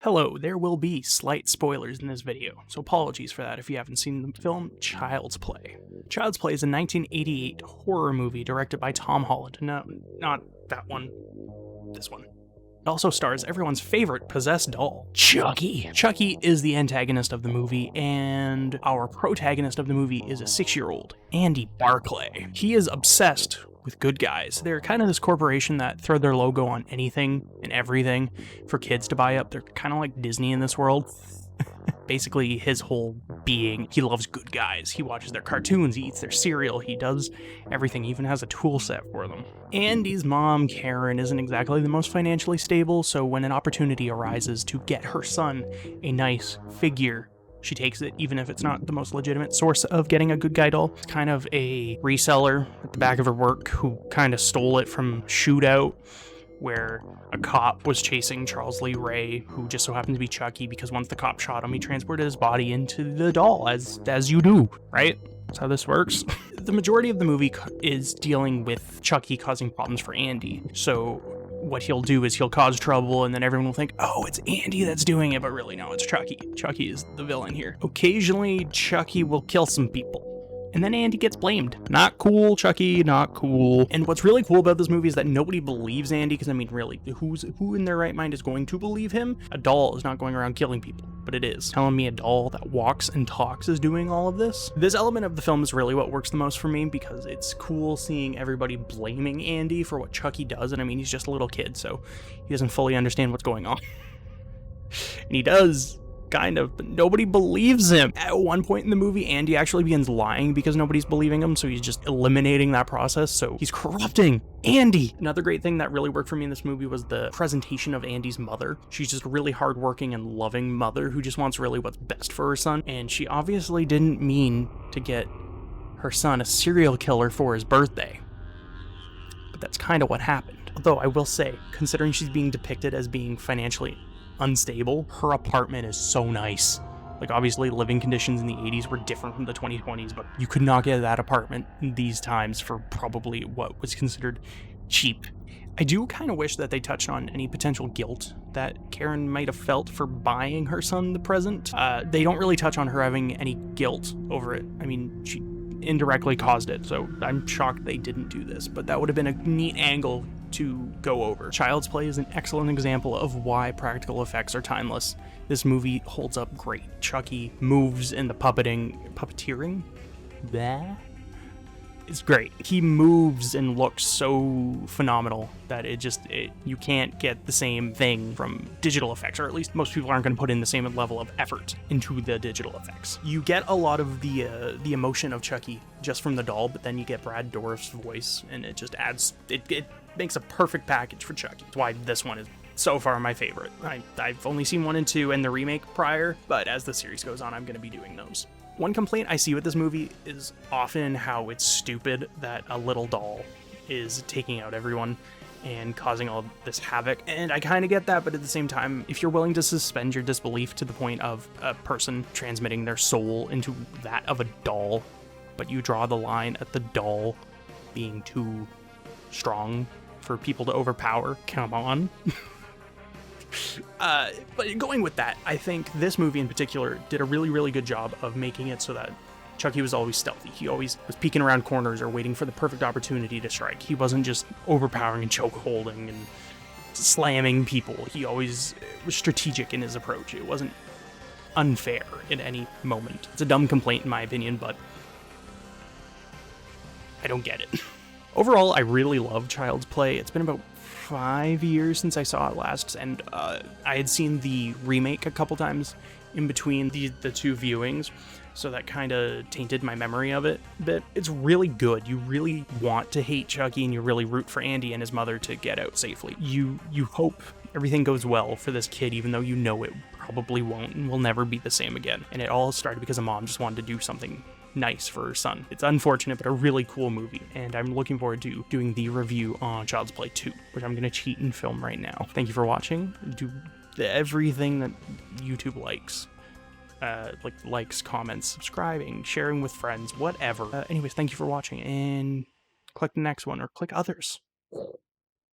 Hello, there will be slight spoilers in this video, so apologies for that if you haven't seen the film Child's Play. Child's Play is a 1988 horror movie directed by Tom Holland. No, not that one. This one. It also stars everyone's favorite possessed doll, Chucky. Chucky is the antagonist of the movie, and our protagonist of the movie is a 6-year-old, Andy Barclay. He is obsessed with good guys. They're kind of this corporation that throw their logo on anything and everything for kids to buy up. They're kind of like Disney in this world. Basically, his whole being, he loves good guys. He watches their cartoons, he eats their cereal, he does everything, he even has a tool set for them. Andy's mom, Karen, isn't exactly the most financially stable, so when an opportunity arises to get her son a nice figure, she takes it, even if it's not the most legitimate source of getting a good guy doll. It's kind of a reseller at the back of her work who kind of stole it from Shootout, where a cop was chasing Charles Lee Ray, who just so happened to be Chucky, because once the cop shot him, he transported his body into the doll, as you do, right? That's how this works. The majority of the movie is dealing with Chucky causing problems for Andy. So what he'll do is he'll cause trouble, and then everyone will think, oh, it's Andy that's doing it, but really, no, it's Chucky. Chucky is the villain here. Occasionally, Chucky will kill some people, and then Andy gets blamed. Not cool, Chucky, not cool. And what's really cool about this movie is that nobody believes Andy, because I mean, really, who in their right mind is going to believe him? A doll is not going around killing people, but it is. Telling me a doll that walks and talks is doing all of this? This element of the film is really what works the most for me, because it's cool seeing everybody blaming Andy for what Chucky does, and I mean, he's just a little kid, so he doesn't fully understand what's going on. And he does, kind of, but nobody believes him. At one point in the movie, Andy actually begins lying because nobody's believing him, so he's just eliminating that process, so he's corrupting Andy. Another great thing that really worked for me in this movie was the presentation of Andy's mother. She's just a really hardworking and loving mother who just wants really what's best for her son, and she obviously didn't mean to get her son a serial killer for his birthday. But that's kind of what happened. Although I will say, considering she's being depicted as being financially unstable, her apartment is so nice. Like, obviously living conditions in the 80s were different from the 2020s, but you could not get that apartment in these times for probably what was considered cheap. I do kind of wish that they touched on any potential guilt that Karen might have felt for buying her son the present. They don't really touch on her having any guilt over it. I mean, she indirectly caused it, so I'm shocked they didn't do this, but that would have been a neat angle to go over. Child's Play is an excellent example of why practical effects are timeless. This movie holds up great. Chucky moves in the puppeteering? That is great. He moves and looks so phenomenal that you can't get the same thing from digital effects, or at least most people aren't going to put in the same level of effort into the digital effects. You get a lot of the emotion of Chucky just from the doll, but then you get Brad Dourif's voice, and it just adds, it makes a perfect package for Chucky. That's why this one is so far my favorite. I've only seen 1 and 2 and the remake prior, but as the series goes on, I'm going to be doing those. One complaint I see with this movie is often how it's stupid that a little doll is taking out everyone and causing all this havoc, and I kind of get that, but at the same time, if you're willing to suspend your disbelief to the point of a person transmitting their soul into that of a doll, but you draw the line at the doll being too strong for people to overpower, come on. But going with that, I think this movie in particular did a really, really good job of making it so that Chucky was always stealthy. He always was peeking around corners or waiting for the perfect opportunity to strike. He wasn't just overpowering and choke holding and slamming people. He always was strategic in his approach. It wasn't unfair in any moment. It's a dumb complaint in my opinion, but I don't get it. Overall, I really love Child's Play. It's been about 5 years since I saw it last, and I had seen the remake a couple times in between the two viewings, so that kind of tainted my memory of it a bit. It's really good. You really want to hate Chucky, and you really root for Andy and his mother to get out safely. You hope everything goes well for this kid, even though you know it probably won't and will never be the same again. And it all started because a mom just wanted to do something nice for her son. It's unfortunate, but a really cool movie, and I'm looking forward to doing the review on Child's Play 2, which I'm going to cheat and film right now. Thank you for watching. Do everything that YouTube likes. Likes, comments, subscribing, sharing with friends, whatever. Anyways, thank you for watching, and click the next one, or click others.